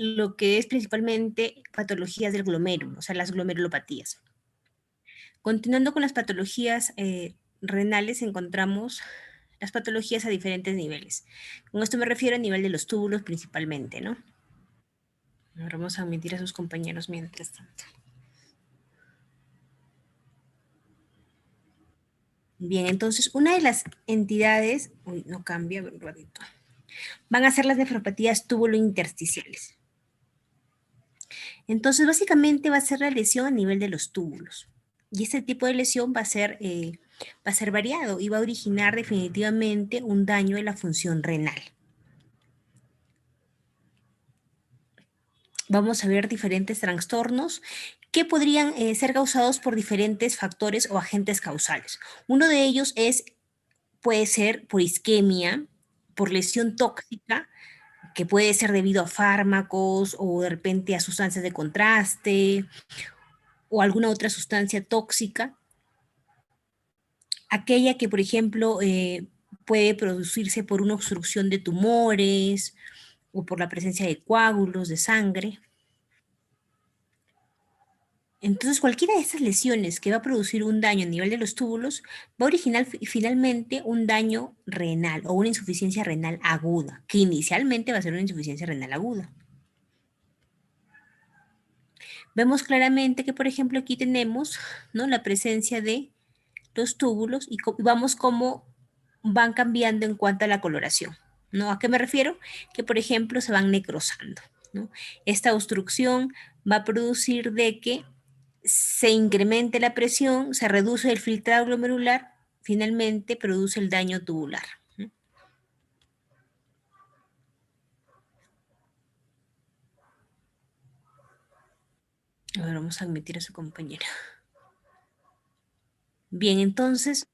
lo que es principalmente patologías del glomérulo, o sea, las glomerulopatías. Continuando con las patologías renales, encontramos las patologías a diferentes niveles. Con esto me refiero a nivel de los túbulos principalmente, ¿no? Ahora vamos a admitir a sus compañeros mientras tanto. Bien, entonces una de las entidades, uy, no cambia, a ver un ratito, van a ser las nefropatías túbulo-intersticiales. Entonces, básicamente va a ser la lesión a nivel de los túbulos. Y este tipo de lesión va a ser variado y va a originar definitivamente un daño en la función renal. Vamos a ver diferentes trastornos que podrían ser causados por diferentes factores o agentes causales. Uno de ellos puede ser por isquemia, por lesión tóxica, que puede ser debido a fármacos o de repente a sustancias de contraste o alguna otra sustancia tóxica. Aquella que, por ejemplo, puede producirse por una obstrucción de tumores o por la presencia de coágulos de sangre. Entonces, cualquiera de estas lesiones que va a producir un daño a nivel de los túbulos va a originar finalmente un daño renal o una insuficiencia renal aguda, que inicialmente va a ser una insuficiencia renal aguda. Vemos claramente que, por ejemplo, aquí tenemos, ¿no?, la presencia de los túbulos y vamos cómo van cambiando en cuanto a la coloración, ¿no? ¿A qué me refiero? Que, por ejemplo, se van necrosando, ¿no? Esta obstrucción va a producir de que se incremente la presión, se reduce el filtrado glomerular, finalmente produce el daño tubular, ¿no? A ver, vamos a admitir a su compañera. Bien, entonces,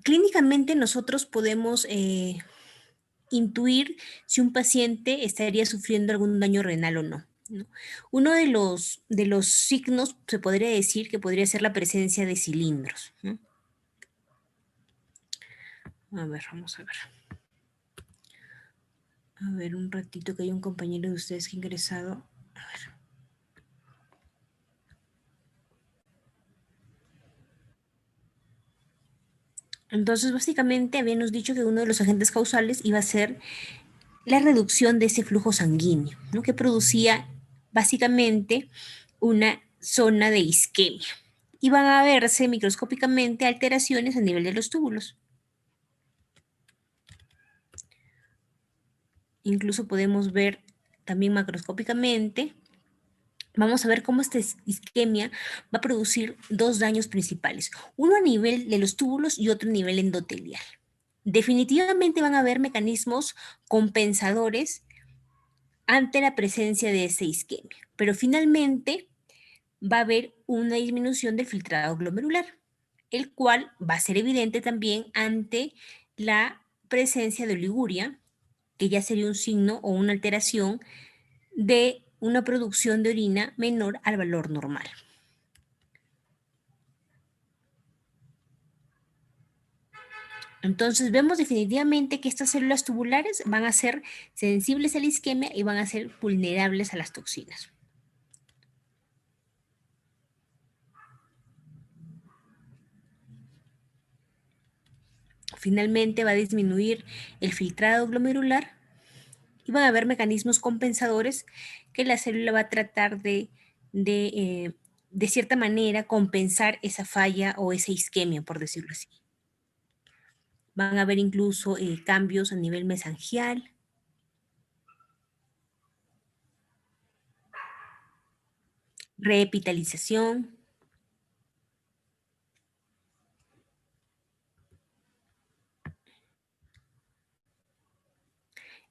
clínicamente nosotros podemos intuir si un paciente estaría sufriendo algún daño renal o no, ¿no? Uno de los signos se podría decir que podría ser la presencia de cilindros, ¿no? A ver, vamos a ver. A ver, un ratito que hay un compañero de ustedes que ha ingresado. A ver. Entonces, básicamente habíamos dicho que uno de los agentes causales iba a ser la reducción de ese flujo sanguíneo, ¿no?, que producía básicamente una zona de isquemia. Y van a verse microscópicamente alteraciones a nivel de los túbulos. Incluso podemos ver también macroscópicamente, vamos a ver cómo esta isquemia va a producir dos daños principales, uno a nivel de los túbulos y otro a nivel endotelial. Definitivamente van a haber mecanismos compensadores ante la presencia de esa isquemia, pero finalmente va a haber una disminución del filtrado glomerular, el cual va a ser evidente también ante la presencia de oliguria, que ya sería un signo o una alteración de una producción de orina menor al valor normal. Entonces vemos definitivamente que estas células tubulares van a ser sensibles a la isquemia y van a ser vulnerables a las toxinas. Finalmente va a disminuir el filtrado glomerular y van a haber mecanismos compensadores que la célula va a tratar de cierta manera compensar esa falla o esa isquemia, por decirlo así. Van a haber incluso cambios a nivel mesangial. Revitalización.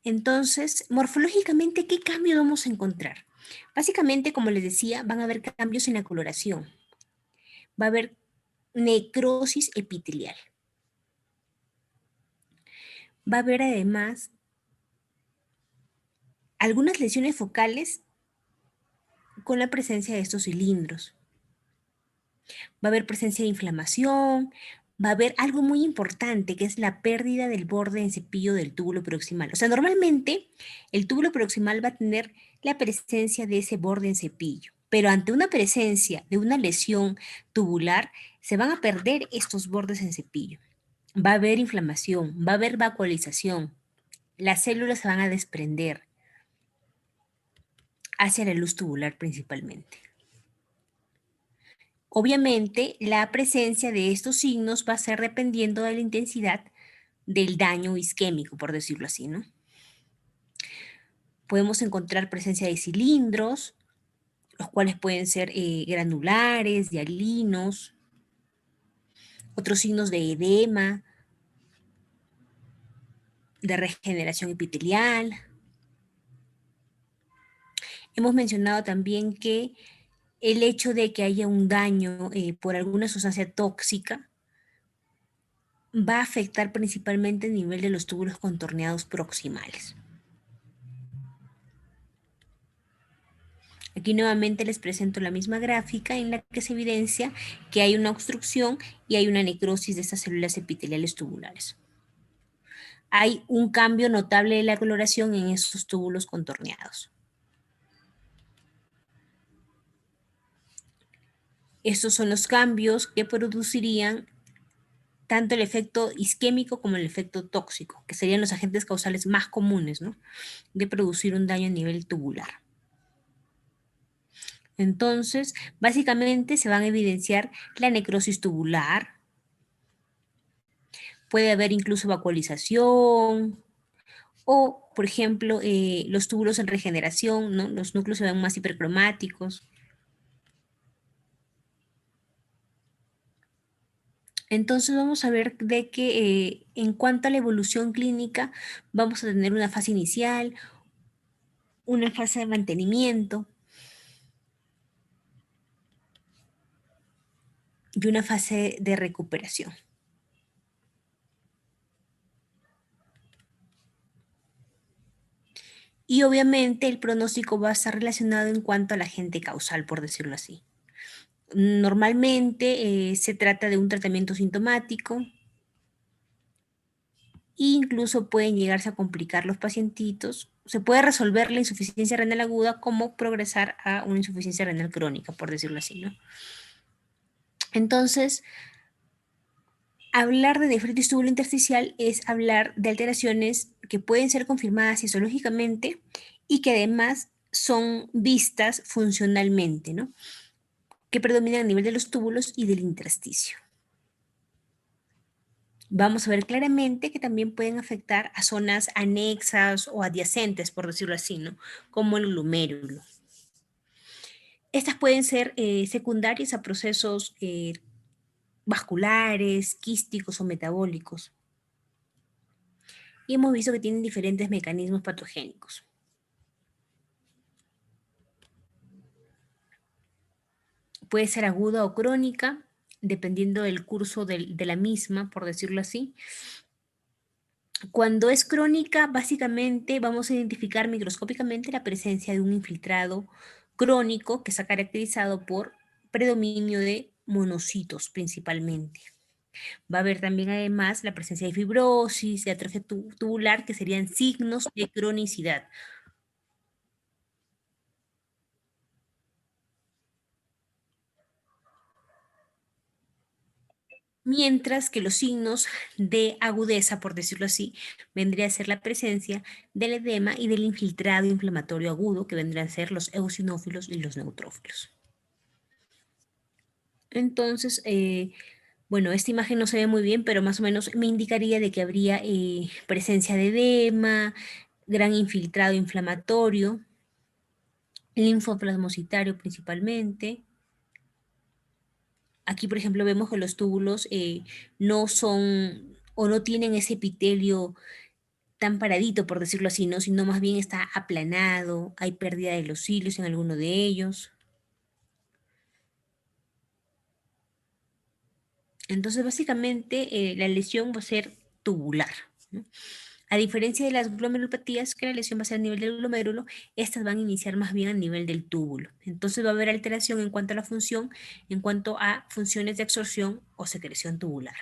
Entonces, morfológicamente, ¿qué cambio vamos a encontrar? Básicamente, como les decía, van a haber cambios en la coloración. Va a haber necrosis epitelial. Va a haber además algunas lesiones focales con la presencia de estos cilindros. Va a haber presencia de inflamación, va a haber algo muy importante, que es la pérdida del borde en cepillo del túbulo proximal. O sea, normalmente el túbulo proximal va a tener la presencia de ese borde en cepillo, pero ante una presencia de una lesión tubular, se van a perder estos bordes en cepillo. Va a haber inflamación, va a haber vacuolización, las células se van a desprender hacia la luz tubular principalmente. Obviamente, la presencia de estos signos va a ser dependiendo de la intensidad del daño isquémico, por decirlo así, ¿no? Podemos encontrar presencia de cilindros, los cuales pueden ser granulares, hialinos, otros signos de edema, de regeneración epitelial. Hemos mencionado también que el hecho de que haya un daño por alguna sustancia tóxica va a afectar principalmente el nivel de los túbulos contorneados proximales. Aquí nuevamente les presento la misma gráfica en la que se evidencia que hay una obstrucción y hay una necrosis de estas células epiteliales tubulares. Hay un cambio notable de la coloración en esos túbulos contorneados. Estos son los cambios que producirían tanto el efecto isquémico como el efecto tóxico, que serían los agentes causales más comunes, ¿no?, de producir un daño a nivel tubular. Entonces, básicamente se van a evidenciar la necrosis tubular, puede haber incluso vacuolización, o, por ejemplo, los túbulos en regeneración, ¿no? Los núcleos se ven más hipercromáticos. Entonces vamos a ver de que en cuanto a la evolución clínica, vamos a tener una fase inicial, una fase de mantenimiento y una fase de recuperación. Y obviamente el pronóstico va a estar relacionado en cuanto al agente causal, por decirlo así. Normalmente se trata de un tratamiento sintomático, e incluso pueden llegarse a complicar los pacientitos. Se puede resolver la insuficiencia renal aguda como progresar a una insuficiencia renal crónica, por decirlo así, ¿no? Entonces, hablar de nefritis tubulointersticial es hablar de alteraciones que pueden ser confirmadas histológicamente y que además son vistas funcionalmente, ¿no?, que predominan a nivel de los túbulos y del intersticio. Vamos a ver claramente que también pueden afectar a zonas anexas o adyacentes, por decirlo así, ¿no?, como el glomérulo. Estas pueden ser secundarias a procesos vasculares, quísticos o metabólicos. Y hemos visto que tienen diferentes mecanismos patogénicos. Puede ser aguda o crónica, dependiendo del curso de la misma, por decirlo así. Cuando es crónica, básicamente vamos a identificar microscópicamente la presencia de un infiltrado crónico que está caracterizado por predominio de monocitos principalmente. Va a haber también además la presencia de fibrosis, de atrofia tubular, que serían signos de cronicidad. Mientras que los signos de agudeza, por decirlo así, vendría a ser la presencia del edema y del infiltrado inflamatorio agudo, que vendrían a ser los eosinófilos y los neutrófilos. Entonces, bueno, esta imagen no se ve muy bien, pero más o menos me indicaría de que habría presencia de edema, gran infiltrado inflamatorio, linfoplasmocitario principalmente. Aquí, por ejemplo, vemos que los túbulos no son o no tienen ese epitelio tan paradito, por decirlo así, ¿no?, sino más bien está aplanado, hay pérdida de los cilios en alguno de ellos. Entonces, básicamente, la lesión va a ser tubular, ¿no? A diferencia de las glomerulopatías, que la lesión va a ser a nivel del glomérulo, estas van a iniciar más bien a nivel del túbulo. Entonces va a haber alteración en cuanto a la función, en cuanto a funciones de absorción o secreción tubular.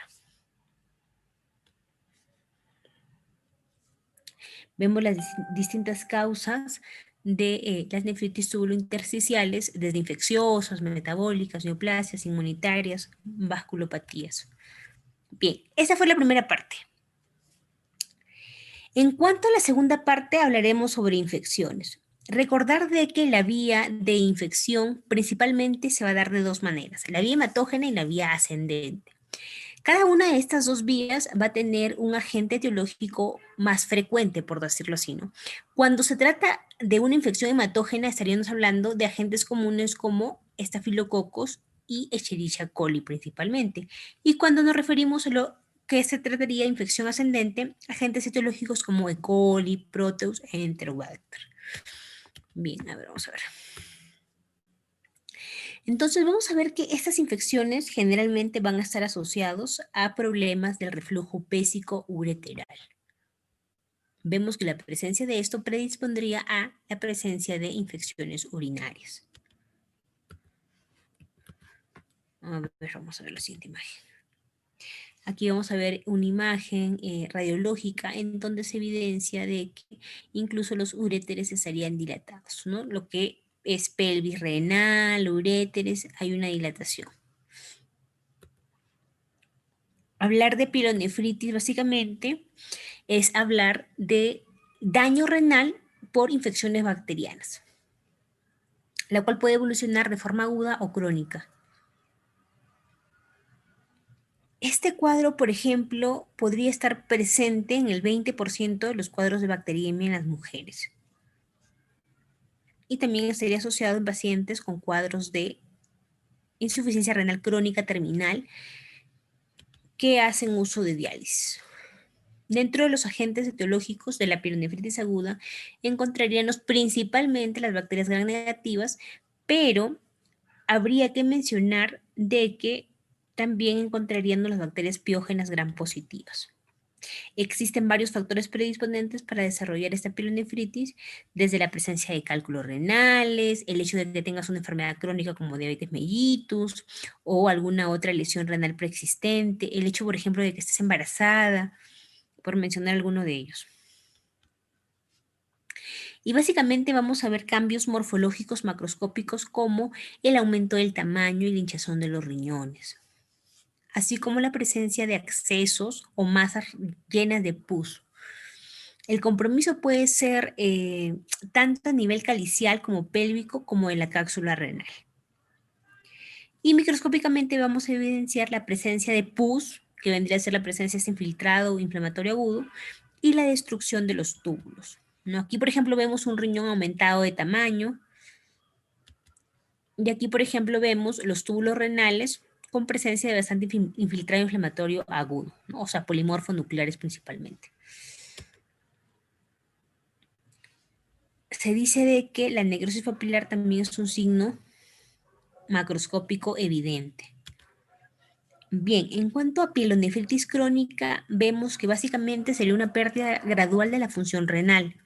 Vemos las distintas causas de las nefritis tubulointersticiales, desde infecciosas, metabólicas, neoplasias, inmunitarias, vasculopatías. Bien, esa fue la primera parte. En cuanto a la segunda parte, hablaremos sobre infecciones. Recordar de que la vía de infección principalmente se va a dar de dos maneras, la vía hematógena y la vía ascendente. Cada una de estas dos vías va a tener un agente etiológico más frecuente, por decirlo así, ¿no? Cuando se trata de una infección hematógena, estaríamos hablando de agentes comunes como estafilococos y Escherichia coli principalmente. Y cuando nos referimos a lo que se trataría de infección ascendente, agentes etiológicos como E. coli, Proteus e Enterobacter. Bien, a ver, vamos a ver. Entonces vamos a ver que estas infecciones generalmente van a estar asociados a problemas del reflujo pésico ureteral. Vemos que la presencia de esto predispondría a la presencia de infecciones urinarias. A ver, vamos a ver la siguiente imagen. Aquí vamos a ver una imagen radiológica en donde se evidencia de que incluso los uréteres estarían dilatados, ¿no? Lo que es pelvis renal, uréteres, hay una dilatación. Hablar de pielonefritis básicamente es hablar de daño renal por infecciones bacterianas, la cual puede evolucionar de forma aguda o crónica. Este cuadro, por ejemplo, podría estar presente en el 20% de los cuadros de bacteriemia en las mujeres. Y también estaría asociado en pacientes con cuadros de insuficiencia renal crónica terminal que hacen uso de diálisis. Dentro de los agentes etiológicos de la pielonefritis aguda encontraríamos principalmente las bacterias gram negativas, pero habría que mencionar de que también encontraríamos las bacterias piógenas gram positivas. Existen varios factores predisponentes para desarrollar esta pielonefritis, desde la presencia de cálculos renales, el hecho de que tengas una enfermedad crónica como diabetes mellitus o alguna otra lesión renal preexistente, el hecho, por ejemplo, de que estés embarazada, por mencionar alguno de ellos. Y básicamente vamos a ver cambios morfológicos macroscópicos como el aumento del tamaño y la hinchazón de los riñones, así como la presencia de accesos o masas llenas de pus. El compromiso puede ser tanto a nivel calicial como pélvico como en la cápsula renal. Y microscópicamente vamos a evidenciar la presencia de pus, que vendría a ser la presencia de este infiltrado inflamatorio agudo, y la destrucción de los túbulos, ¿no? Aquí, por ejemplo, vemos un riñón aumentado de tamaño, y aquí, por ejemplo, vemos los túbulos renales con presencia de bastante infiltrado inflamatorio agudo, ¿no? O sea, polimorfo nucleares principalmente. Se dice de que la necrosis papilar también es un signo macroscópico evidente. Bien, en cuanto a pielonefritis crónica, vemos que básicamente sería una pérdida gradual de la función renal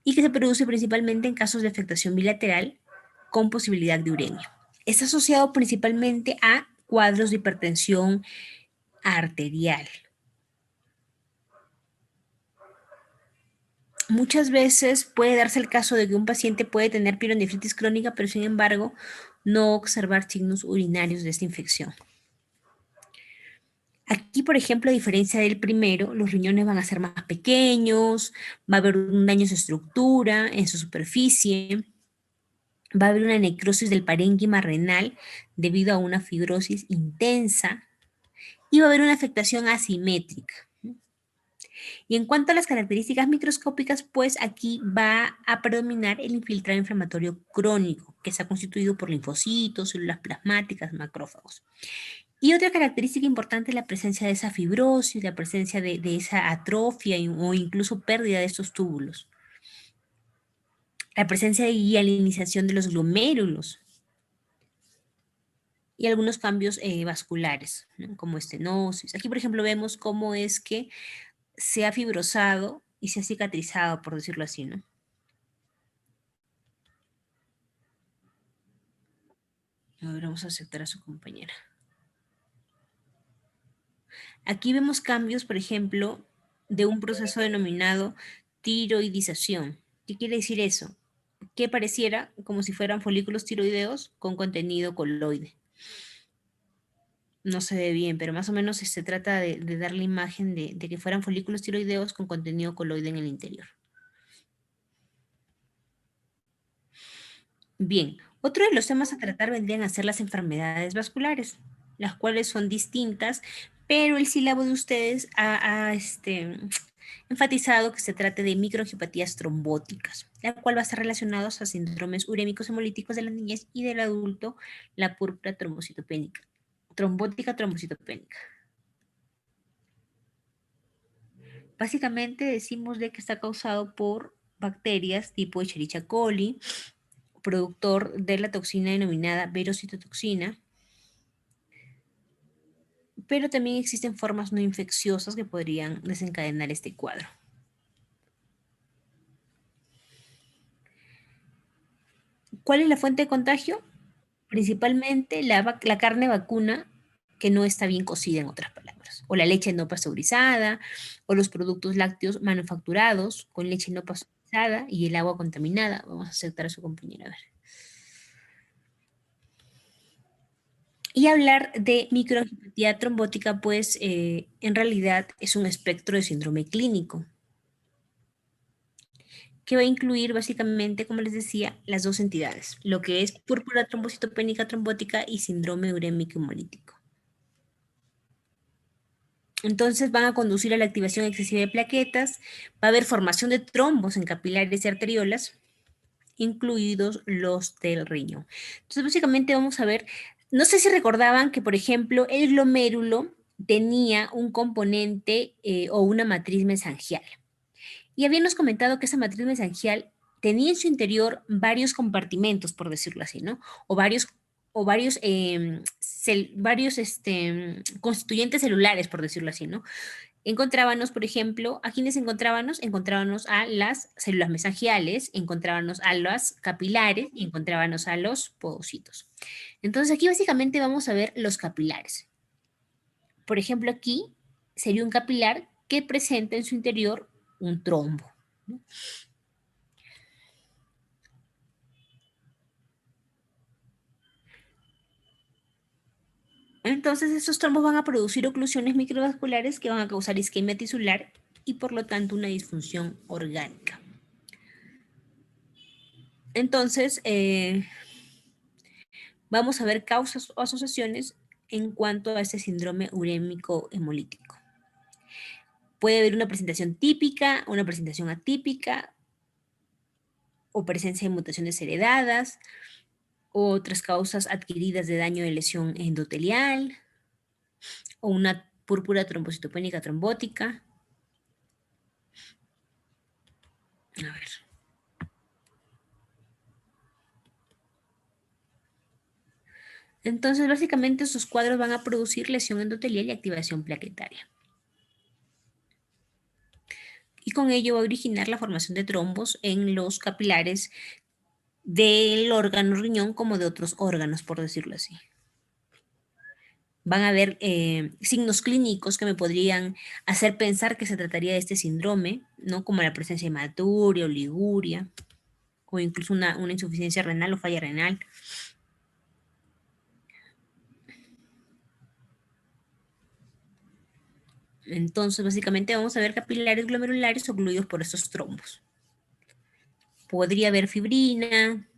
y que se produce principalmente en casos de afectación bilateral con posibilidad de uremia. Está asociado principalmente a cuadros de hipertensión arterial. Muchas veces puede darse el caso de que un paciente puede tener pielonefritis crónica, pero sin embargo no observar signos urinarios de esta infección. Aquí, por ejemplo, a diferencia del primero, los riñones van a ser más pequeños, va a haber un daño en su estructura, en su superficie, va a haber una necrosis del parénquima renal debido a una fibrosis intensa y va a haber una afectación asimétrica. Y en cuanto a las características microscópicas, pues aquí va a predominar el infiltrado inflamatorio crónico, que está constituido por linfocitos, células plasmáticas, macrófagos. Y otra característica importante es la presencia de esa fibrosis, la presencia de esa atrofia o incluso pérdida de estos túbulos. La presencia de hialinización de los glomérulos y algunos cambios vasculares, ¿no? Como estenosis. Aquí, por ejemplo, vemos cómo es que se ha fibrosado y se ha cicatrizado, por decirlo así, ¿no? A ver, vamos a aceptar a su compañera. Aquí vemos cambios, por ejemplo, de un proceso denominado tiroidización. ¿Qué quiere decir eso? Que pareciera como si fueran folículos tiroideos con contenido coloide. No se ve bien, pero más o menos se trata de dar la imagen de que fueran folículos tiroideos con contenido coloide en el interior. Bien, otro de los temas a tratar vendrían a ser las enfermedades vasculares, las cuales son distintas, pero el sílabo de ustedes ha enfatizado que se trate de microangiopatías trombóticas, la cual va a estar relacionada a síndromes urémicos hemolíticos de la niñez y del adulto, la púrpura trombocitopénica, trombótica trombocitopénica. Básicamente decimos de que está causado por bacterias tipo Escherichia coli, productor de la toxina denominada verocitotoxina, pero también existen formas no infecciosas que podrían desencadenar este cuadro. ¿Cuál es la fuente de contagio? Principalmente la carne vacuna que no está bien cocida, en otras palabras, o la leche no pasteurizada, o los productos lácteos manufacturados con leche no pasteurizada y el agua contaminada. Vamos a aceptar a su compañera. A ver. Y hablar de microangiopatía trombótica, pues en realidad es un espectro de síndrome clínico que va a incluir básicamente, como les decía, las dos entidades, lo que es púrpura trombocitopénica trombótica y síndrome urémico hemolítico. Entonces van a conducir a la activación excesiva de plaquetas, va a haber formación de trombos en capilares y arteriolas, incluidos los del riñón. Entonces básicamente vamos a ver, no sé si recordaban que, por ejemplo, el glomérulo tenía un componente o una matriz mesangial. Y habíamos comentado que esa matriz mesangial tenía en su interior varios compartimentos, por decirlo así, ¿no? O varios constituyentes celulares, por decirlo así, ¿no? Encontrábamos, por ejemplo, ¿a quiénes encontrábamos? Encontrábamos a las células mesangiales, encontrábamos a las capilares y encontrábamos a los podocitos. Entonces aquí básicamente vamos a ver los capilares. Por ejemplo, aquí sería un capilar que presenta en su interior un trombo, ¿no? Entonces, estos trombos van a producir oclusiones microvasculares que van a causar isquemia tisular y por lo tanto una disfunción orgánica. Entonces, vamos a ver causas o asociaciones en cuanto a este síndrome urémico hemolítico. Puede haber una presentación típica, una presentación atípica o presencia de mutaciones heredadas, otras causas adquiridas de daño de lesión endotelial o una púrpura trombocitopénica trombótica. A ver. Entonces, básicamente, estos cuadros van a producir lesión endotelial y activación plaquetaria. Y con ello va a originar la formación de trombos en los capilares del órgano riñón como de otros órganos, por decirlo así. Van a haber signos clínicos que me podrían hacer pensar que se trataría de este síndrome, ¿no? Como la presencia de hematuria, oliguria, o incluso una insuficiencia renal o falla renal. Entonces, básicamente vamos a ver capilares glomerulares ocluidos por estos trombos. Podría haber fibrina,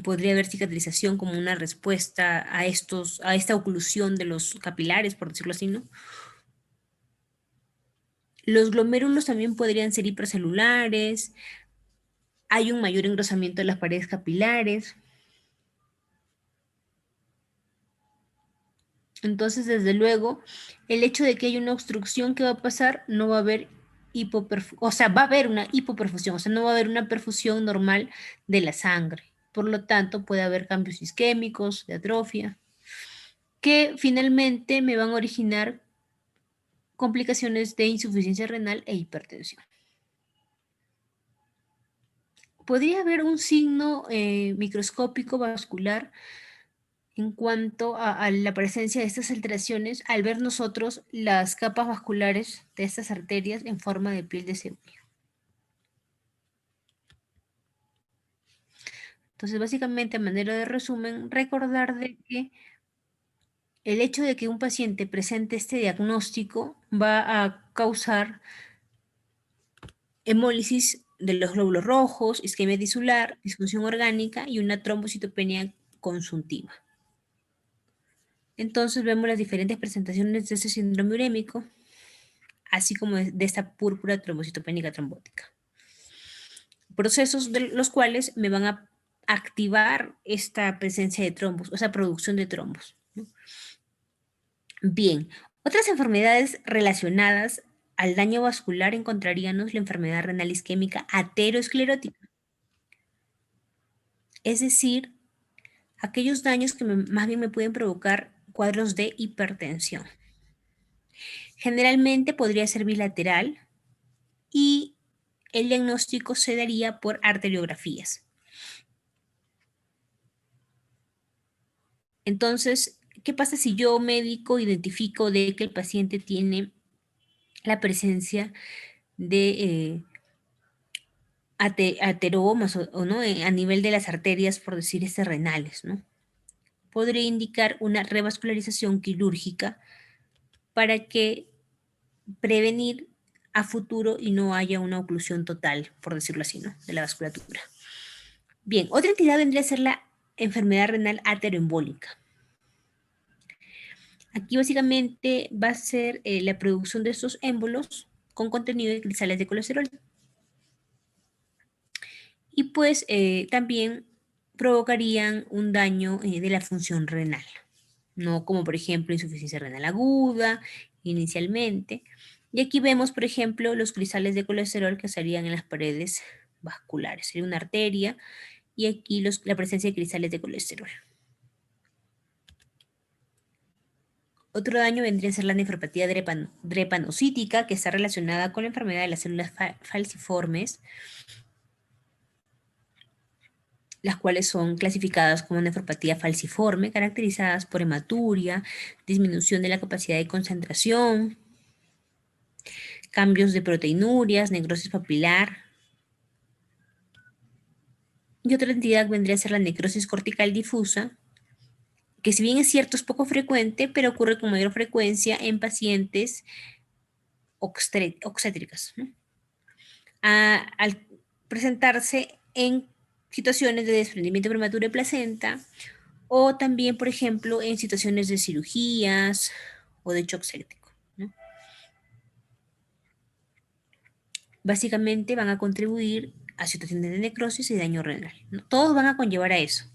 podría haber cicatrización como una respuesta a esta oclusión de los capilares, por decirlo así, ¿no? Los glomérulos también podrían ser hipercelulares, hay un mayor engrosamiento de las paredes capilares. Entonces, desde luego, el hecho de que haya una obstrucción, ¿qué va a pasar? No va a haber o sea, va a haber una hipoperfusión, o sea, no va a haber una perfusión normal de la sangre. Por lo tanto, puede haber cambios isquémicos, de atrofia, que finalmente me van a originar complicaciones de insuficiencia renal e hipertensión. Podría haber un signo microscópico vascular en cuanto a la presencia de estas alteraciones al ver nosotros las capas vasculares de estas arterias en forma de piel de cebolla. Entonces, básicamente, a manera de resumen, recordar de que el hecho de que un paciente presente este diagnóstico va a causar hemólisis de los glóbulos rojos, isquemia tisular, disfunción orgánica y una trombocitopenia consuntiva. Entonces vemos las diferentes presentaciones de este síndrome urémico, así como de esta púrpura trombocitopénica trombótica. Procesos de los cuales me van a activar esta presencia de trombos, o sea, producción de trombos, ¿no? Bien, otras enfermedades relacionadas al daño vascular encontraríamos la enfermedad renal isquémica aterosclerótica, es decir, aquellos daños que más bien me pueden provocar cuadros de hipertensión. Generalmente podría ser bilateral y el diagnóstico se daría por arteriografías. Entonces, ¿qué pasa si yo médico identifico de que el paciente tiene la presencia de ateromas o no a nivel de las arterias, por decir renales, ¿no? Podría indicar una revascularización quirúrgica para que prevenir a futuro y no haya una oclusión total, por decirlo así, ¿no? De la vasculatura. Bien, otra entidad vendría a ser la enfermedad renal ateroembólica. Aquí básicamente va a ser la producción de estos émbolos con contenido de cristales de colesterol. Y pues también provocarían un daño de la función renal, ¿no? Como por ejemplo insuficiencia renal aguda inicialmente. Y aquí vemos, por ejemplo, los cristales de colesterol que estarían en las paredes vasculares. Sería una arteria y aquí la presencia de cristales de colesterol. Otro daño vendría a ser la nefropatía drepanocítica, que está relacionada con la enfermedad de las células falciformes, las cuales son clasificadas como nefropatía falciforme, caracterizadas por hematuria, disminución de la capacidad de concentración, cambios de proteinurias, necrosis papilar. Y otra entidad vendría a ser la necrosis cortical difusa, que si bien es cierto es poco frecuente, pero ocurre con mayor frecuencia en pacientes obstétricas, ¿no? Al presentarse en situaciones de desprendimiento prematuro de placenta o también, por ejemplo, en situaciones de cirugías o de shock séptico, ¿no? Básicamente van a contribuir a situaciones de necrosis y daño renal, ¿no? Todos van a conllevar a eso,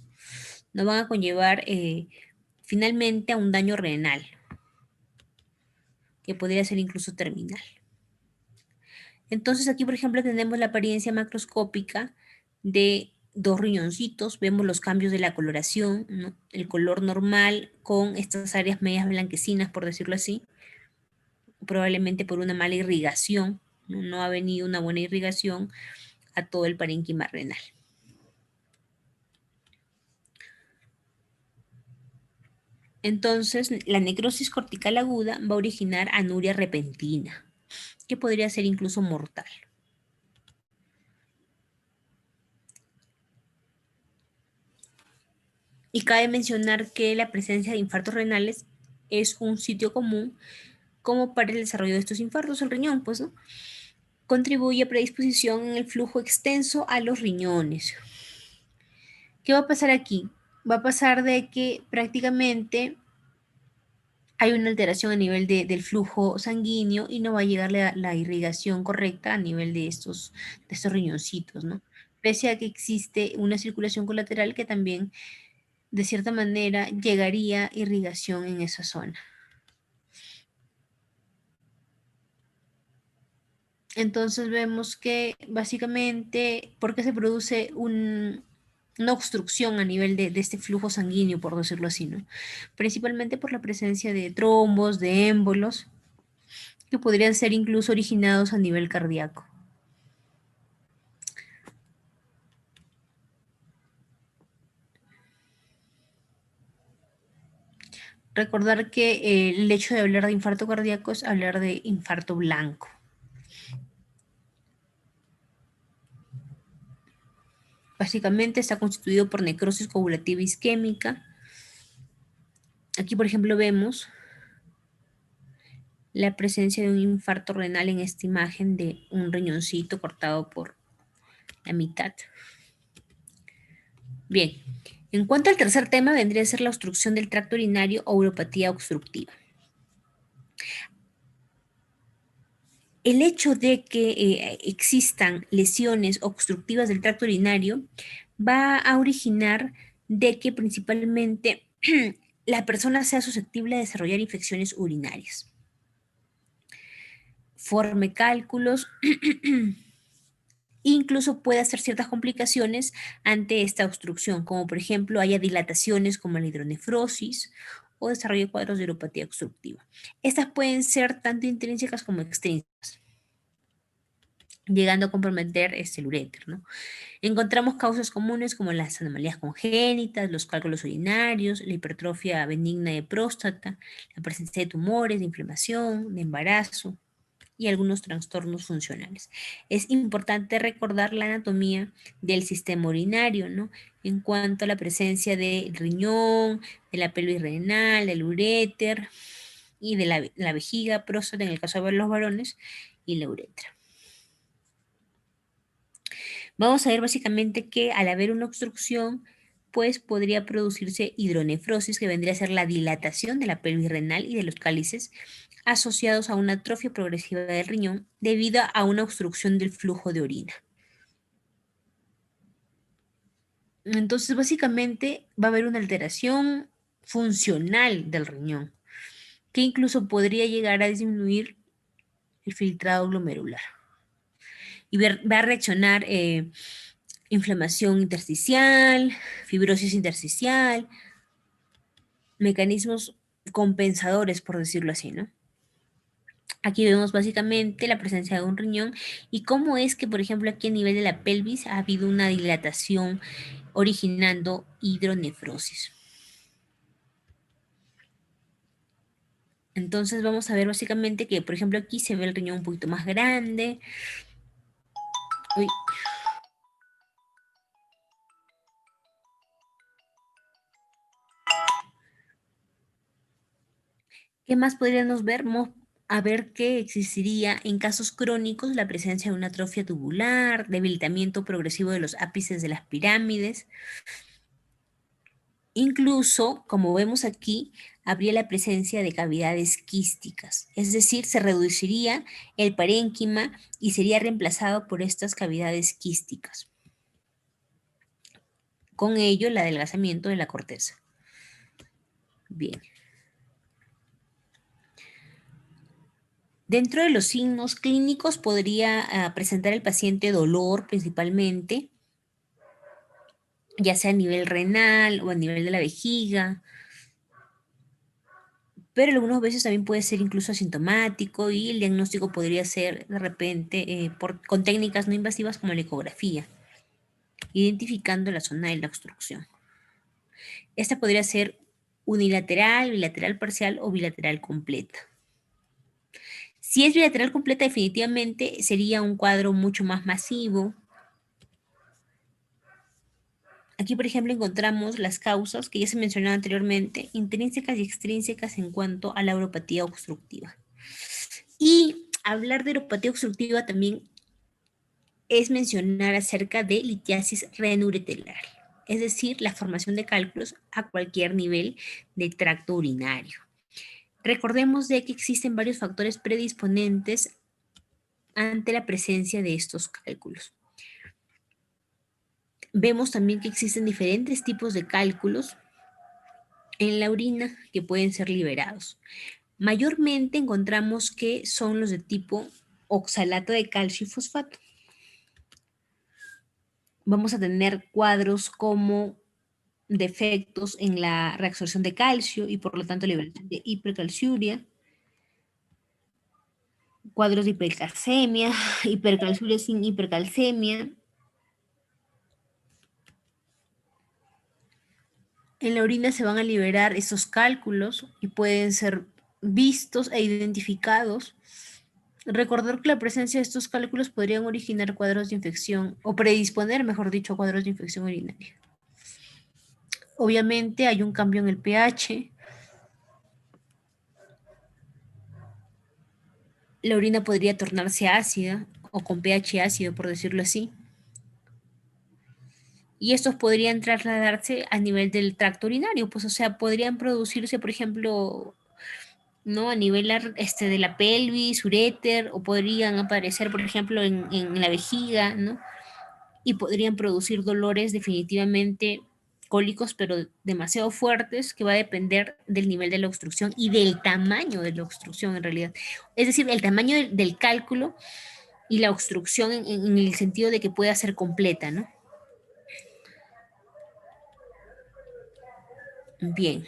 no van a conllevar finalmente a un daño renal, que podría ser incluso terminal. Entonces aquí, por ejemplo, tenemos la apariencia macroscópica de dos riñoncitos, vemos los cambios de la coloración, ¿no? El color normal con estas áreas medias blanquecinas, por decirlo así, probablemente por una mala irrigación, ¿no? No ha venido una buena irrigación a todo el parénquima renal. Entonces, la necrosis cortical aguda va a originar anuria repentina, que podría ser incluso mortal. Y cabe mencionar que la presencia de infartos renales es un sitio común como para el desarrollo de estos infartos. El riñón, pues, ¿no? Contribuye a predisposición en el flujo extenso a los riñones. ¿Qué va a pasar aquí? Va a pasar de que prácticamente hay una alteración a nivel del flujo sanguíneo y no va a llegar la irrigación correcta a nivel de estos riñoncitos, ¿no? Pese a que existe una circulación colateral que también, de cierta manera, llegaría irrigación en esa zona. Entonces vemos que básicamente, ¿por qué se produce una obstrucción a nivel de este flujo sanguíneo, por decirlo así, ¿no? Principalmente por la presencia de trombos, de émbolos, que podrían ser incluso originados a nivel cardíaco. Recordar que el hecho de hablar de infarto cardíaco es hablar de infarto blanco. Básicamente está constituido por necrosis coagulativa isquémica. Aquí, por ejemplo, vemos la presencia de un infarto renal en esta imagen de un riñoncito cortado por la mitad. Bien, en cuanto al tercer tema, vendría a ser la obstrucción del tracto urinario o uropatía obstructiva. El hecho de que existan lesiones obstructivas del tracto urinario va a originar de que principalmente la persona sea susceptible de desarrollar infecciones urinarias, forme cálculos, incluso puede hacer ciertas complicaciones ante esta obstrucción, como por ejemplo haya dilataciones como la hidronefrosis o desarrollo de cuadros de uropatía obstructiva. Estas pueden ser tanto intrínsecas como extrínsecas, llegando a comprometer el uréter, ¿no? Encontramos causas comunes como las anomalías congénitas, los cálculos urinarios, la hipertrofia benigna de próstata, la presencia de tumores, de inflamación, de embarazo y algunos trastornos funcionales. Es importante recordar la anatomía del sistema urinario, ¿no? En cuanto a la presencia del riñón, de la pelvis renal, del uréter y de la vejiga, próstata en el caso de los varones y la uretra. Vamos a ver básicamente que al haber una obstrucción, pues podría producirse hidronefrosis, que vendría a ser la dilatación de la pelvis renal y de los cálices, asociados a una atrofia progresiva del riñón debido a una obstrucción del flujo de orina. Entonces, básicamente va a haber una alteración funcional del riñón, que incluso podría llegar a disminuir el filtrado glomerular. Y va a reaccionar inflamación intersticial, fibrosis intersticial, mecanismos compensadores, por decirlo así, ¿no? Aquí vemos básicamente la presencia de un riñón y cómo es que, por ejemplo, aquí a nivel de la pelvis ha habido una dilatación originando hidronefrosis. Entonces vamos a ver básicamente que, por ejemplo, aquí se ve el riñón un poquito más grande. Uy. ¿Qué más podríamos ver? A ver que existiría en casos crónicos la presencia de una atrofia tubular, debilitamiento progresivo de los ápices de las pirámides. Incluso, como vemos aquí, habría la presencia de cavidades quísticas, es decir, se reduciría el parénquima y sería reemplazado por estas cavidades quísticas. Con ello, el adelgazamiento de la corteza. Bien. Dentro de los signos clínicos podría presentar el paciente dolor principalmente, ya sea a nivel renal o a nivel de la vejiga, pero algunas veces también puede ser incluso asintomático y el diagnóstico podría ser de repente con técnicas no invasivas como la ecografía, identificando la zona de la obstrucción. Esta podría ser unilateral, bilateral parcial o bilateral completa. Si es bilateral completa, definitivamente sería un cuadro mucho más masivo. Aquí, por ejemplo, encontramos las causas que ya se mencionaba anteriormente, intrínsecas y extrínsecas en cuanto a la uropatía obstructiva. Y hablar de uropatía obstructiva también es mencionar acerca de litiasis renuretelar, es decir, la formación de cálculos a cualquier nivel del tracto urinario. Recordemos de que existen varios factores predisponentes ante la presencia de estos cálculos. Vemos también que existen diferentes tipos de cálculos en la orina que pueden ser liberados. Mayormente encontramos que son los de tipo oxalato de calcio y fosfato. Vamos a tener cuadros como defectos en la reabsorción de calcio y por lo tanto liberación de hipercalciuria, cuadros de hipercalcemia, hipercalciuria sin hipercalcemia, En la orina se van a liberar esos cálculos y pueden ser vistos e identificados. Recordar que la presencia de estos cálculos podrían originar cuadros de infección o predisponer, mejor dicho, a cuadros de infección urinaria. Obviamente hay un cambio en el pH. La orina podría tornarse ácida o con pH ácido, por decirlo así. Y estos podrían trasladarse a nivel del tracto urinario, pues o sea, podrían producirse, por ejemplo, ¿no? A nivel de la pelvis, uréter, o podrían aparecer, por ejemplo, en la vejiga, ¿no? Y podrían producir dolores definitivamente cólicos, pero demasiado fuertes, que va a depender del nivel de la obstrucción y del tamaño de la obstrucción en realidad. Es decir, el tamaño del cálculo y la obstrucción en el sentido de que pueda ser completa, ¿no? Bien.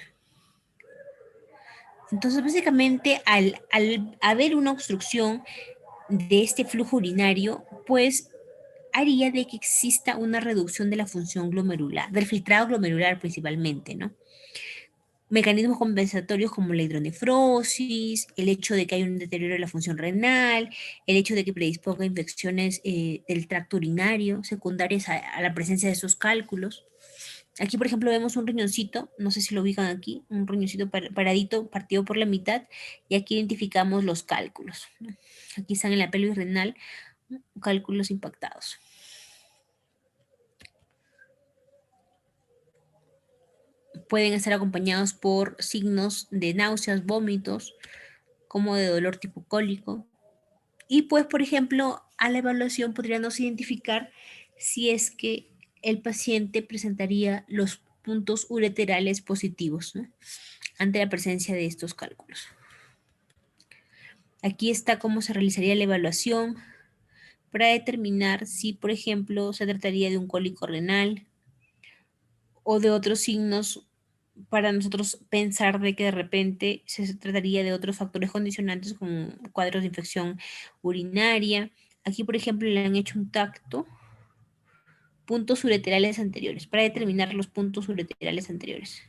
Entonces, básicamente, al haber una obstrucción de este flujo urinario, pues haría de que exista una reducción de la función glomerular, del filtrado glomerular principalmente, ¿no? Mecanismos compensatorios como la hidronefrosis, el hecho de que hay un deterioro de la función renal, el hecho de que predisponga a infecciones del tracto urinario secundarias a la presencia de esos cálculos. Aquí, por ejemplo, vemos un riñoncito, no sé si lo ubican aquí, un riñoncito paradito, partido por la mitad, y aquí identificamos los cálculos, ¿no? Aquí están en la pelvis renal, ¿no? Cálculos impactados. Pueden estar acompañados por signos de náuseas, vómitos, como de dolor tipo cólico. Y pues, por ejemplo, a la evaluación podríamos identificar si es que el paciente presentaría los puntos ureterales positivos, ¿no? Ante la presencia de estos cálculos. Aquí está cómo se realizaría la evaluación para determinar si, por ejemplo, se trataría de un cólico renal o de otros signos para nosotros pensar de que de repente se trataría de otros factores condicionantes como cuadros de infección urinaria. Aquí, por ejemplo, le han hecho un tacto, puntos ureterales anteriores, para determinar los puntos ureterales anteriores.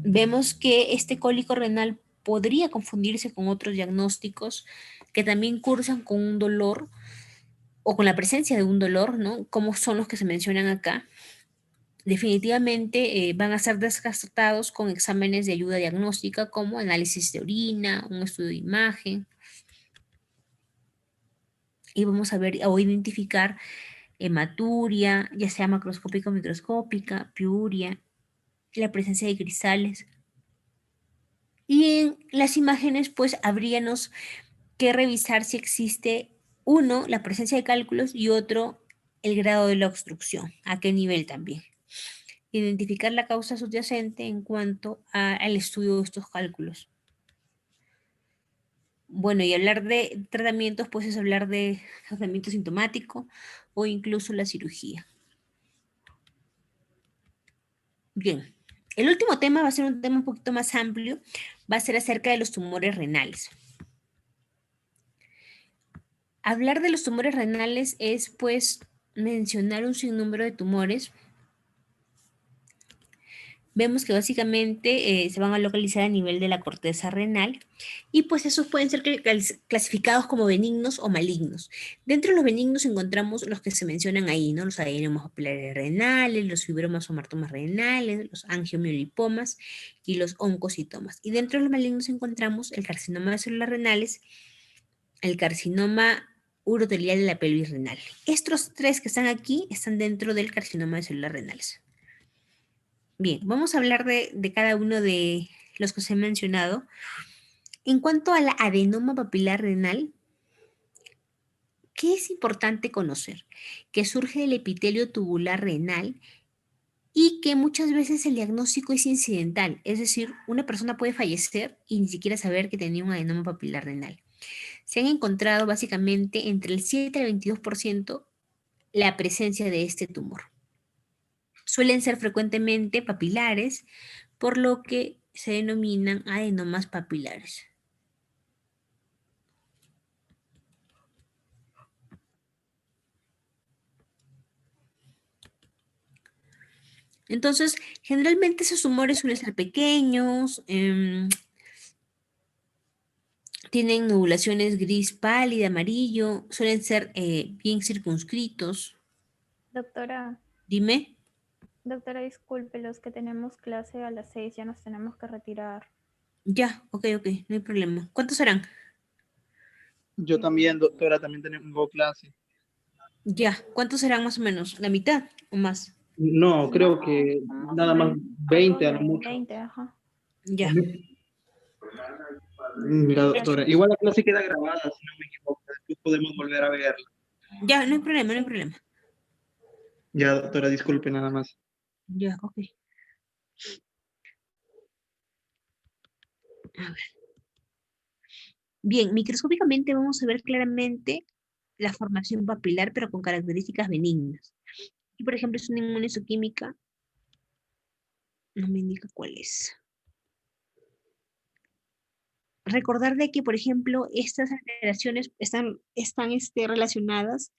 Vemos que este cólico renal podría confundirse con otros diagnósticos que también cursan con un dolor o con la presencia de un dolor, ¿no? Como son los que se mencionan acá. Definitivamente van a ser descartados con exámenes de ayuda diagnóstica como análisis de orina, un estudio de imagen, y vamos a ver o identificar hematuria, ya sea macroscópica o microscópica, piuria, la presencia de cristales. Y en las imágenes, pues habríamos que revisar si existe, uno, la presencia de cálculos y otro, el grado de la obstrucción, a qué nivel también. Identificar la causa subyacente en cuanto al estudio de estos cálculos. Bueno, y hablar de tratamientos, pues es hablar de tratamiento sintomático o incluso la cirugía. Bien, el último tema va a ser un tema un poquito más amplio, va a ser acerca de los tumores renales. Hablar de los tumores renales es, pues, mencionar un sinnúmero de tumores. Vemos que básicamente se van a localizar a nivel de la corteza renal y pues esos pueden ser clasificados como benignos o malignos. Dentro de los benignos encontramos los que se mencionan ahí, ¿no? Los adenomas papulares renales, los fibromas o martomas renales, los angiomiolipomas y los oncocitomas. Y dentro de los malignos encontramos el carcinoma de células renales, el carcinoma urotelial de la pelvis renal. Estos tres que están aquí están dentro del carcinoma de células renales. Bien, vamos a hablar de cada uno de los que os he mencionado. En cuanto al adenoma papilar renal, ¿qué es importante conocer? Que surge del epitelio tubular renal y que muchas veces el diagnóstico es incidental, es decir, una persona puede fallecer y ni siquiera saber que tenía un adenoma papilar renal. Se han encontrado básicamente entre el 7 al 22% la presencia de este tumor. Suelen ser frecuentemente papilares, por lo que se denominan adenomas papilares. Entonces, generalmente esos tumores suelen ser pequeños, tienen nodulaciones gris pálida, amarillo, suelen ser bien circunscritos. Doctora, Dime. doctora, disculpe, los que tenemos clase a las 6 ya nos tenemos que retirar. Ya, ok, no hay problema. ¿Cuántos serán? Yo también, doctora, también tengo clase. Ya, ¿cuántos serán más o menos? ¿La mitad o más? No, creo No, que somos nada más 20 a lo doble, mucho. 20, ajá. Ya, Mira, doctora, Gracias. igual la clase queda grabada, si no me equivoco. Después podemos volver a verla. ya, no hay problema, no hay Sí. problema. Ya, doctora, disculpe nada más. Ya, ok. A ver. Bien, microscópicamente vamos a ver claramente la formación papilar, pero con características benignas. Y por ejemplo, es una inmunistoquímica, no me indica cuál es. Recordar de que, por ejemplo, estas alteraciones están relacionadas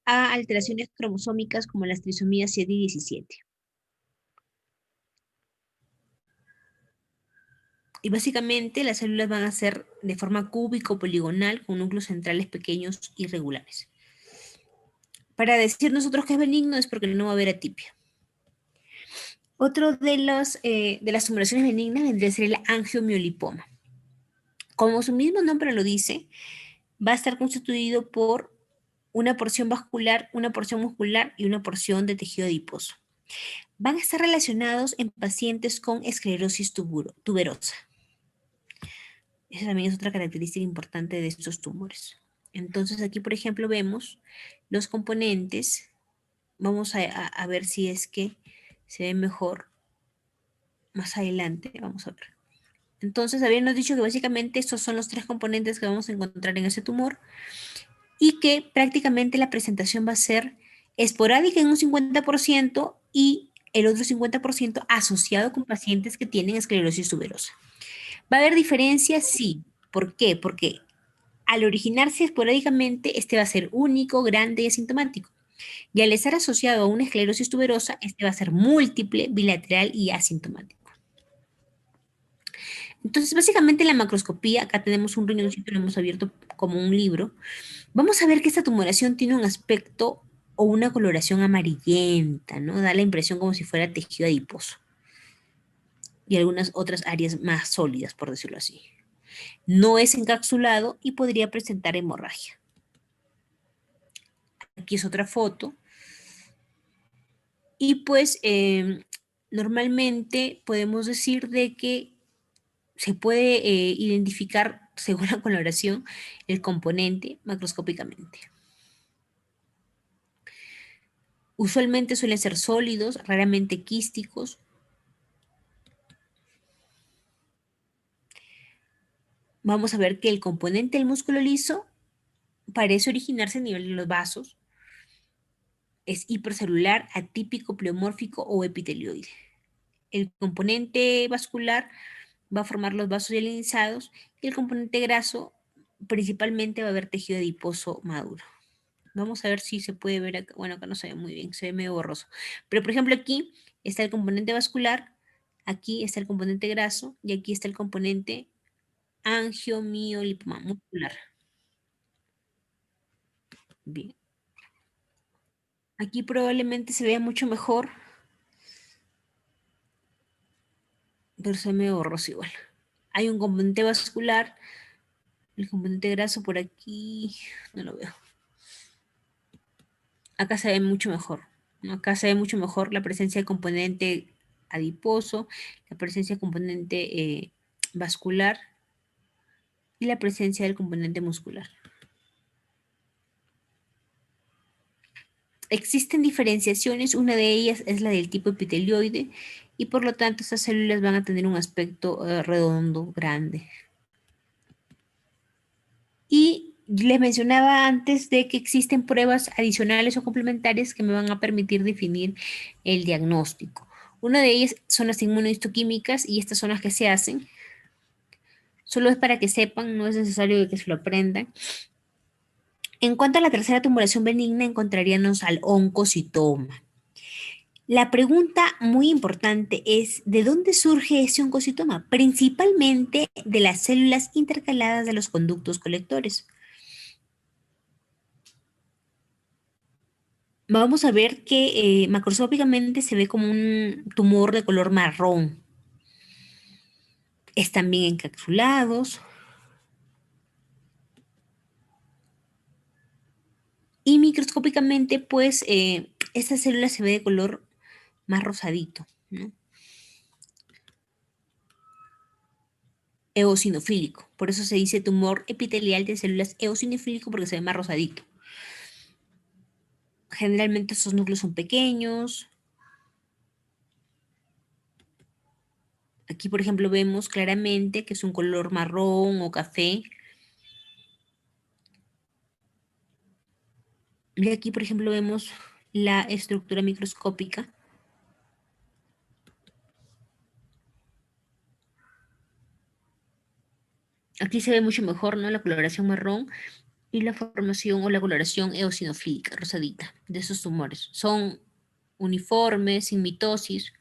a alteraciones cromosómicas como las trisomías 7 y 17. Y básicamente las células van a ser de forma cúbico-poligonal con núcleos centrales pequeños y regulares. Para decir nosotros que es benigno es porque no va a haber atipia. Otro de las tumoraciones benignas vendría a ser el angiomiolipoma. Como su mismo nombre lo dice, va a estar constituido por una porción vascular, una porción muscular y una porción de tejido adiposo. Van a estar relacionados en pacientes con esclerosis tuberosa. Esa también es otra característica importante de estos tumores. Entonces aquí, por ejemplo, vemos los componentes. Vamos a ver si es que se ve mejor más adelante. Vamos a ver. Entonces, habíamos dicho que básicamente estos son los tres componentes que vamos a encontrar en ese tumor y que prácticamente la presentación va a ser esporádica en un 50% y el otro 50% asociado con pacientes que tienen esclerosis tuberosa. ¿Va a haber diferencias? Sí. ¿Por qué? Porque al originarse esporádicamente, este va a ser único, grande y asintomático. Y al estar asociado a una esclerosis tuberosa, este va a ser múltiple, bilateral y asintomático. Entonces, básicamente en la macroscopía, acá tenemos un riñoncito, lo hemos abierto como un libro. Vamos a ver que esta tumoración tiene un aspecto o una coloración amarillenta, ¿no? Da la impresión como si fuera tejido adiposo. Y algunas otras áreas más sólidas, por decirlo así. No es encapsulado y podría presentar hemorragia. Aquí es otra foto. Y pues normalmente podemos decir de que se puede identificar según la coloración el componente macroscópicamente. Usualmente suelen ser sólidos, raramente quísticos. Vamos a ver que el componente del músculo liso parece originarse a nivel de los vasos. Es hipercelular, atípico, pleomórfico o epitelioide. El componente vascular va a formar los vasos hialinizados y el componente graso principalmente va a haber tejido adiposo maduro. Vamos a ver si se puede ver acá. Bueno, acá no se ve muy bien, se ve medio borroso. Pero por ejemplo aquí está el componente vascular, aquí está el componente graso y aquí está el componente angiomiolipoma muscular. Bien. Aquí probablemente se vea mucho mejor, pero se ve medio borroso igual. Hay un componente vascular, el componente graso por aquí, no lo veo. Acá se ve mucho mejor, ¿no? Acá se ve mucho mejor la presencia de componente adiposo, la presencia de componente vascular y la presencia del componente muscular. Existen diferenciaciones, una de ellas es la del tipo epitelioide y por lo tanto estas células van a tener un aspecto redondo, grande. Y les mencionaba antes de que existen pruebas adicionales o complementarias que me van a permitir definir el diagnóstico. Una de ellas son las inmunohistoquímicas y estas son las que se hacen. Solo es para que sepan, no es necesario que se lo aprendan. En cuanto a la tercera tumoración benigna, encontraríamos al oncocitoma. La pregunta muy importante es, ¿de dónde surge ese oncocitoma? Principalmente de las células intercaladas de los conductos colectores. Vamos a ver que macroscópicamente se ve como un tumor de color marrón. Están bien encapsulados. Y microscópicamente, pues, esta célula se ve de color más rosadito, ¿no? Eosinofílico. Por eso se dice tumor epitelial de células eosinofílico porque se ve más rosadito. Generalmente estos núcleos son pequeños. Aquí, por ejemplo, vemos claramente que es un color marrón o café. Y aquí, por ejemplo, vemos la estructura microscópica. Aquí se ve mucho mejor, ¿no? La coloración marrón y la formación o la coloración eosinofílica, rosadita, de esos tumores. Son uniformes, sin mitosis.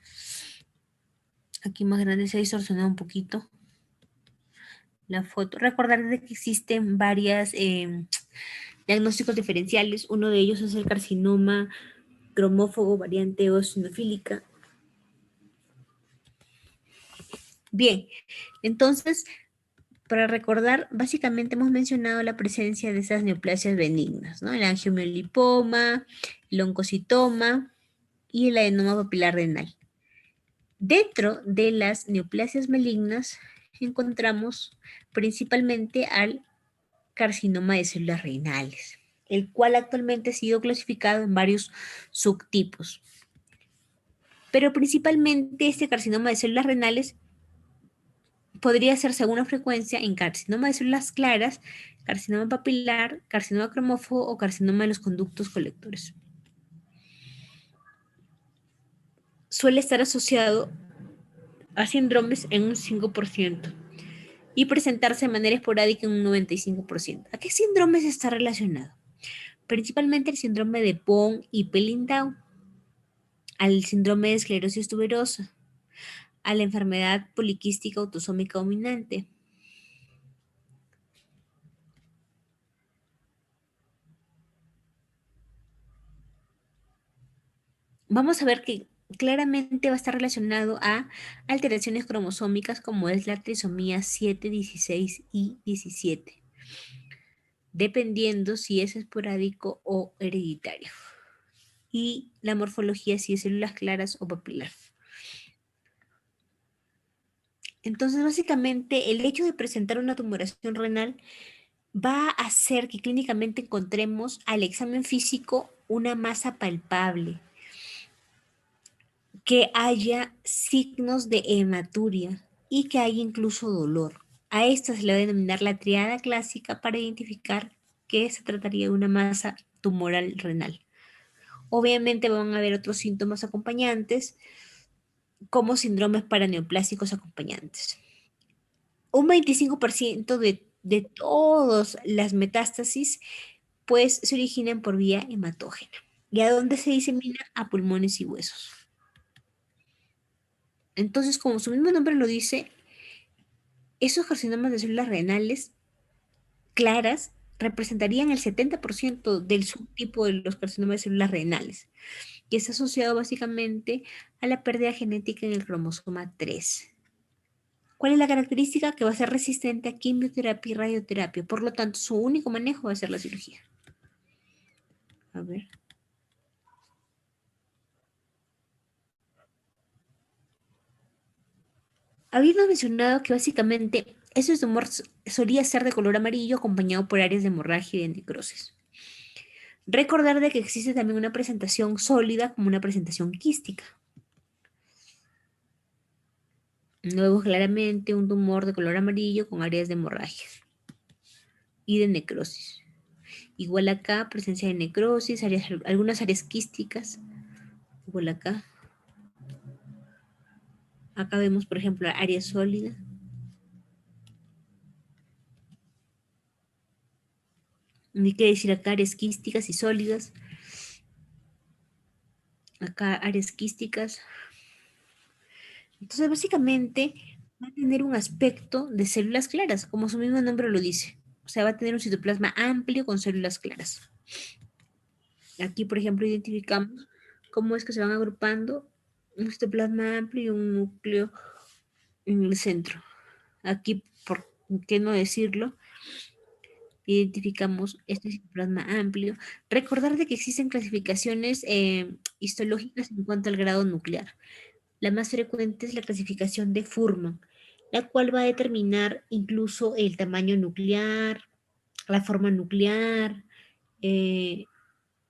Aquí más grande se ha distorsionado un poquito la foto. Recordar de que existen varias diagnósticos diferenciales. Uno de ellos es el carcinoma cromófobo variante eosinofílica. Bien, entonces, para recordar, básicamente hemos mencionado la presencia de esas neoplasias benignas, ¿no? El angiomiolipoma, el oncocitoma y el adenoma papilar renal. Dentro de las neoplasias malignas encontramos principalmente al carcinoma de células renales, el cual actualmente ha sido clasificado en varios subtipos. Pero principalmente este carcinoma de células renales podría ser según la frecuencia en carcinoma de células claras, carcinoma papilar, carcinoma cromófobo o carcinoma de los conductos colectores. Suele estar asociado a síndromes en un 5% y presentarse de manera esporádica en un 95%. ¿A qué síndromes está relacionado? Principalmente el síndrome de Bohm y Pellingau, al síndrome de esclerosis tuberosa, a la enfermedad poliquística autosómica dominante. Vamos a ver que claramente va a estar relacionado a alteraciones cromosómicas como es la trisomía 7, 16 y 17, dependiendo si es esporádico o hereditario. Y la morfología si es células claras o papilar. Entonces, básicamente, el hecho de presentar una tumoración renal va a hacer que clínicamente encontremos al examen físico una masa palpable, que haya signos de hematuria y que haya incluso dolor. A esta se le va a denominar la triada clásica para identificar que se trataría de una masa tumoral renal. Obviamente van a haber otros síntomas acompañantes, como síndromes paraneoplásicos acompañantes. Un 25% de todas las metástasis pues se originan por vía hematógena. ¿Y a dónde se disemina? A pulmones y huesos. Entonces, como su mismo nombre lo dice, esos carcinomas de células renales claras representarían el 70% del subtipo de los carcinomas de células renales, que está asociado básicamente a la pérdida genética en el cromosoma 3. ¿Cuál es la característica? Que va a ser resistente a quimioterapia y radioterapia. Por lo tanto, su único manejo va a ser la cirugía. A ver. Habíamos mencionado que básicamente ese tumor solía ser de color amarillo acompañado por áreas de hemorragia y de necrosis. Recordar de que existe también una presentación sólida como una presentación quística. Luego claramente un tumor de color amarillo con áreas de hemorragia y de necrosis. Igual acá, presencia de necrosis, algunas áreas quísticas. Igual acá. Acá vemos, por ejemplo, áreas sólidas. Ni qué decir acá, áreas quísticas y sólidas. acá áreas quísticas. Entonces, básicamente, va a tener un aspecto de células claras, como su mismo nombre lo dice. O sea, va a tener un citoplasma amplio con células claras. Aquí, por ejemplo, identificamos cómo es que se van agrupando un citoplasma amplio y un núcleo en el centro. Aquí, ¿por qué no decirlo? Identificamos este citoplasma amplio. Recordar de que existen clasificaciones histológicas en cuanto al grado nuclear. La más frecuente es la clasificación de Fuhrman, la cual va a determinar incluso el tamaño nuclear, la forma nuclear, eh,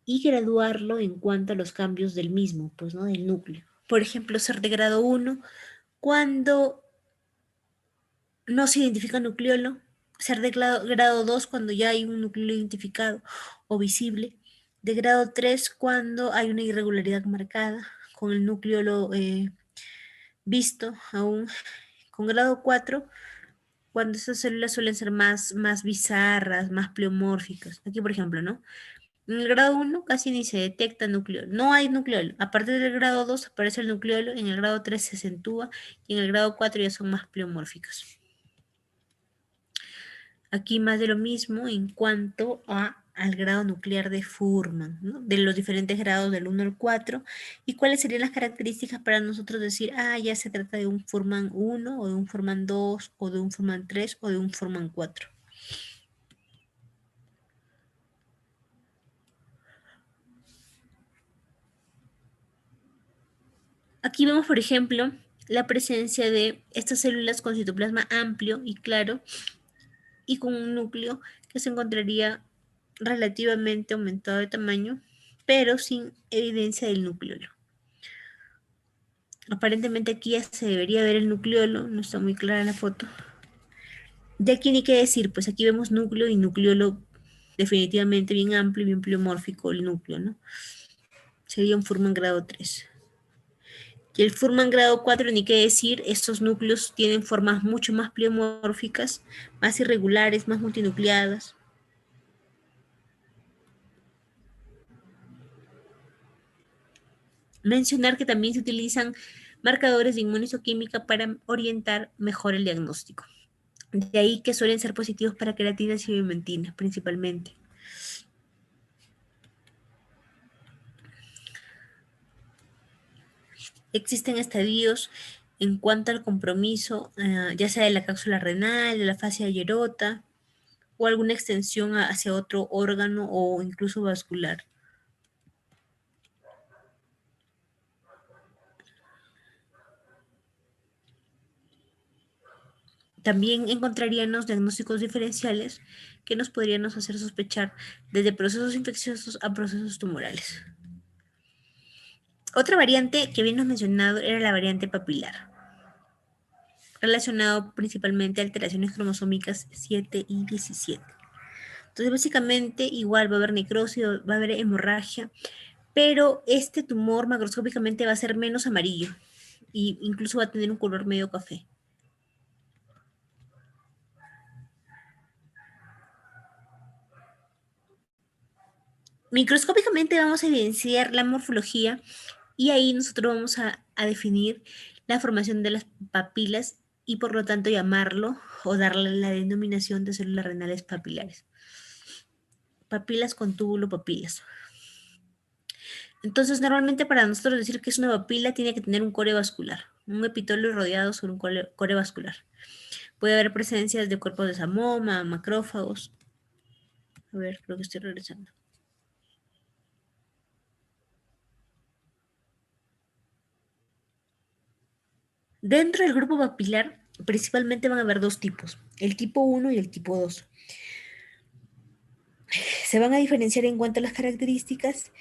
y graduarlo en cuanto a los cambios del mismo, pues, ¿no? Del núcleo. Por ejemplo, ser de grado 1 cuando no se identifica nucleolo, ser de grado 2 cuando ya hay un núcleo identificado o visible, de grado 3 cuando hay una irregularidad marcada con el núcleo visto aún, con grado 4 cuando estas células suelen ser más bizarras, más pleomórficas. Aquí, por ejemplo, ¿no? En el grado 1 casi ni se detecta nucleolo, no hay nucleolo. A partir del grado 2 aparece el nucleolo, en el grado 3 se acentúa y en el grado 4 ya son más pleomórficas. Aquí más de lo mismo en cuanto al grado nuclear de Fuhrman, ¿no? De los diferentes grados del 1 al 4, y cuáles serían las características para nosotros decir, ya se trata de un Fuhrman 1 o de un Fuhrman 2 o de un Fuhrman 3 o de un Fuhrman 4. Aquí vemos, por ejemplo, la presencia de estas células con citoplasma amplio y claro y con un núcleo que se encontraría relativamente aumentado de tamaño, pero sin evidencia del nucleolo. Aparentemente aquí ya se debería ver el nucleolo, no está muy clara la foto. De aquí ni qué decir, pues aquí vemos núcleo y nucleolo definitivamente bien amplio y bien pleomórfico el núcleo, ¿no? Sería un Fuhrman grado 3. Y el Fuhrman grado 4, ni qué decir, estos núcleos tienen formas mucho más pleomórficas, más irregulares, más multinucleadas. Mencionar que también se utilizan marcadores de inmunistoquímica para orientar mejor el diagnóstico. De ahí que suelen ser positivos para queratinas y vimentina, principalmente. Existen estadios en cuanto al compromiso, ya sea de la cápsula renal, de la fascia hierota, o alguna extensión hacia otro órgano o incluso vascular. También encontraríamos diagnósticos diferenciales que nos podrían hacer sospechar desde procesos infecciosos a procesos tumorales. Otra variante que habíamos mencionado era la variante papilar, relacionado principalmente a alteraciones cromosómicas 7 y 17. Entonces, básicamente, igual va a haber necrosis, va a haber hemorragia, pero este tumor macroscópicamente va a ser menos amarillo e incluso va a tener un color medio café. Microscópicamente vamos a evidenciar la morfología y ahí nosotros vamos a definir la formación de las papilas y por lo tanto llamarlo o darle la denominación de células renales papilares. Papilas con túbulo papilas. Entonces, normalmente para nosotros decir que es una papila tiene que tener un core vascular, un epitelio rodeado sobre un core vascular. Puede haber presencias de cuerpos de samoma, macrófagos. A ver, creo que estoy regresando. Dentro del grupo papilar, principalmente van a haber dos tipos, el tipo 1 y el tipo 2. Se van a diferenciar en cuanto a las características.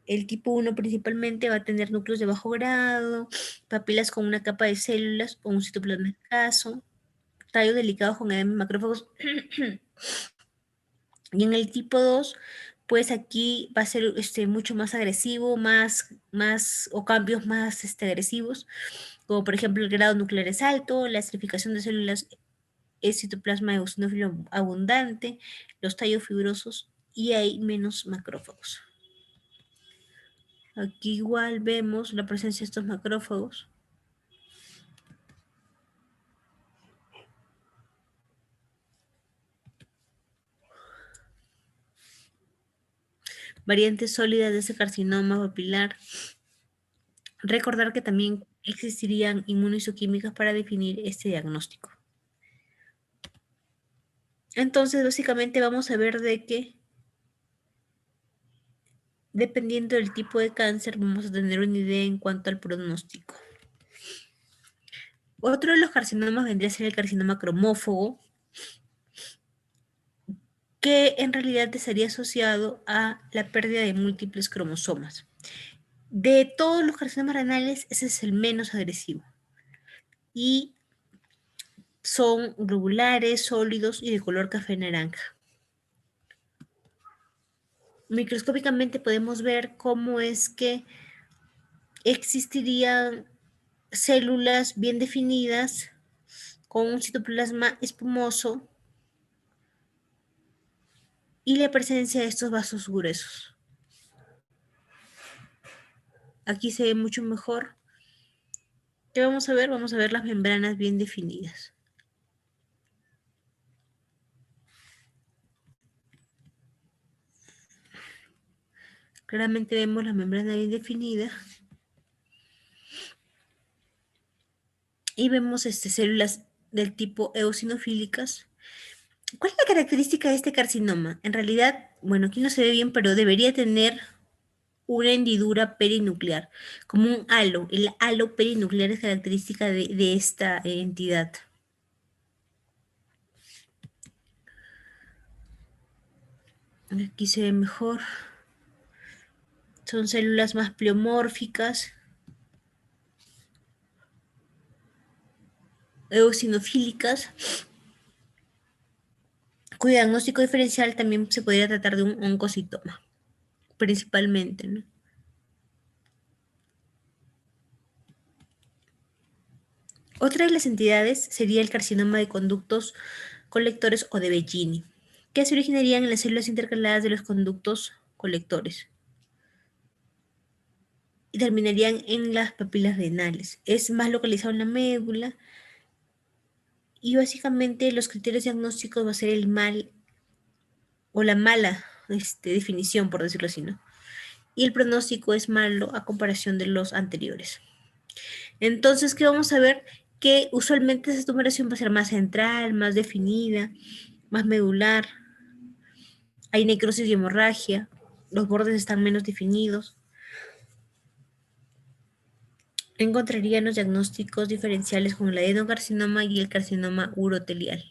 El tipo 1 principalmente va a tener núcleos de bajo grado, papilas con una capa de células o un citoplasma escaso, tallo delicado con edema macrófagos. Y en el tipo 2, pues aquí va a ser mucho más agresivo, más o cambios más agresivos, como por ejemplo el grado nuclear es alto, la estrificación de células es citoplasma eosinófilo abundante, los tallos fibrosos y hay menos macrófagos. Aquí igual vemos la presencia de estos macrófagos. Variantes sólidas de ese carcinoma papilar. Recordar que también existirían inmunohistoquímicas para definir este diagnóstico. Entonces, básicamente vamos a ver de que, dependiendo del tipo de cáncer, vamos a tener una idea en cuanto al pronóstico. Otro de los carcinomas vendría a ser el carcinoma cromófogo, que en realidad estaría asociado a la pérdida de múltiples cromosomas. De todos los carcinomas renales, ese es el menos agresivo. Y son globulares, sólidos y de color café naranja. Microscópicamente podemos ver cómo es que existirían células bien definidas con un citoplasma espumoso y la presencia de estos vasos gruesos. Aquí se ve mucho mejor. ¿Qué vamos a ver? Vamos a ver las membranas bien definidas. Claramente vemos la membrana bien definida. Y vemos células del tipo eosinofílicas. ¿Cuál es la característica de este carcinoma? En realidad, bueno, aquí no se ve bien, pero debería tener una hendidura perinuclear, como un halo. El halo perinuclear es característica de esta entidad. Aquí se ve mejor. Son células más pleomórficas, eosinofílicas, cuyo diagnóstico diferencial también se podría tratar de un oncocitoma, principalmente, ¿no? Otra de las entidades sería el carcinoma de conductos colectores o de Bellini, que se originarían en las células intercaladas de los conductos colectores y terminarían en las papilas renales. Es más localizado en la médula y básicamente los criterios diagnósticos va a ser el mal o la mala definición, por decirlo así, ¿no? Y el pronóstico es malo a comparación de los anteriores. Entonces, ¿qué vamos a ver? Que usualmente esa tumoración va a ser más central, más definida, más medular. Hay necrosis y hemorragia, los bordes están menos definidos. Encontrarían los diagnósticos diferenciales con el adenocarcinoma y el carcinoma urotelial.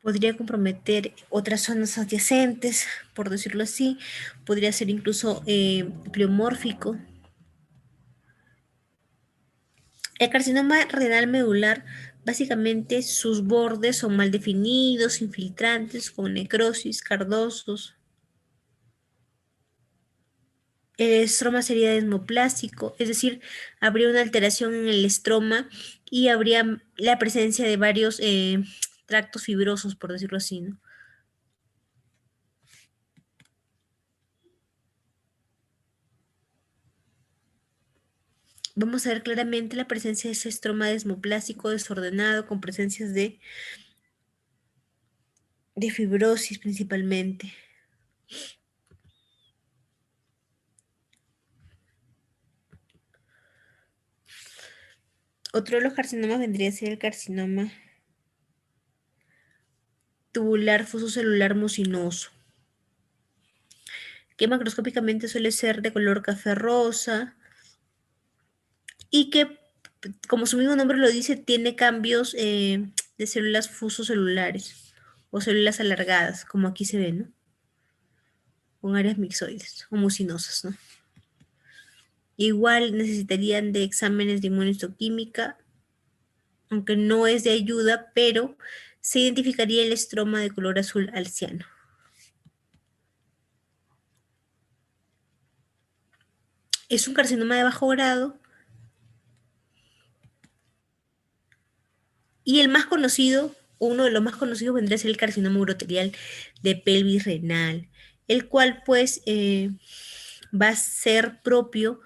Podría comprometer otras zonas adyacentes, por decirlo así. Podría ser incluso pleomórfico. El carcinoma renal medular, básicamente sus bordes son mal definidos, infiltrantes, con necrosis, cardosos. El estroma sería desmoplásico, es decir, habría una alteración en el estroma y habría la presencia de varios tractos fibrosos, por decirlo así, ¿no? Vamos a ver claramente la presencia de ese estroma desmoplásico desordenado con presencias de fibrosis principalmente. Otro de los carcinomas vendría a ser el carcinoma tubular fosocelular mucinoso, que macroscópicamente suele ser de color café rosa y que, como su mismo nombre lo dice, tiene cambios de células fusocelulares o células alargadas, como aquí se ve, ¿no? Con áreas mixoides o mucinosas, ¿no? Igual necesitarían de exámenes de inmunohistoquímica, aunque no es de ayuda, pero se identificaría el estroma de color azul al ciano. Es un carcinoma de bajo grado Y el más conocido, uno de los más conocidos vendría a ser el carcinoma uroterial de pelvis renal, el cual pues va a ser propio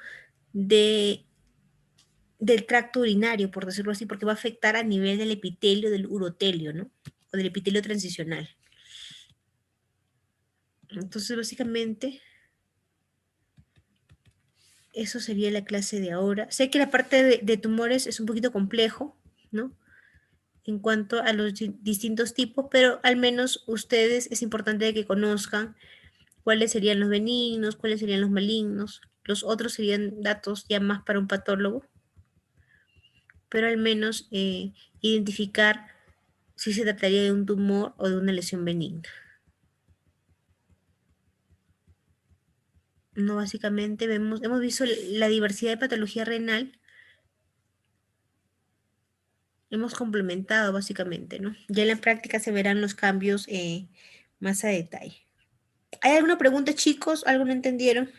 de, del tracto urinario, por decirlo así, porque va a afectar a nivel del epitelio del urotelio, ¿no? O del epitelio transicional. Entonces, básicamente, eso sería la clase de ahora. Sé que la parte de tumores es un poquito complejo, ¿no? En cuanto a los distintos tipos, pero al menos ustedes es importante que conozcan cuáles serían los benignos, cuáles serían los malignos. Los otros serían datos ya más para un patólogo, pero al menos identificar si se trataría de un tumor o de una lesión benigna. No, básicamente hemos visto la diversidad de patología renal, hemos complementado básicamente, ¿no? Ya en la práctica se verán los cambios más a detalle. ¿Hay alguna pregunta, chicos? ¿Algo no entendieron?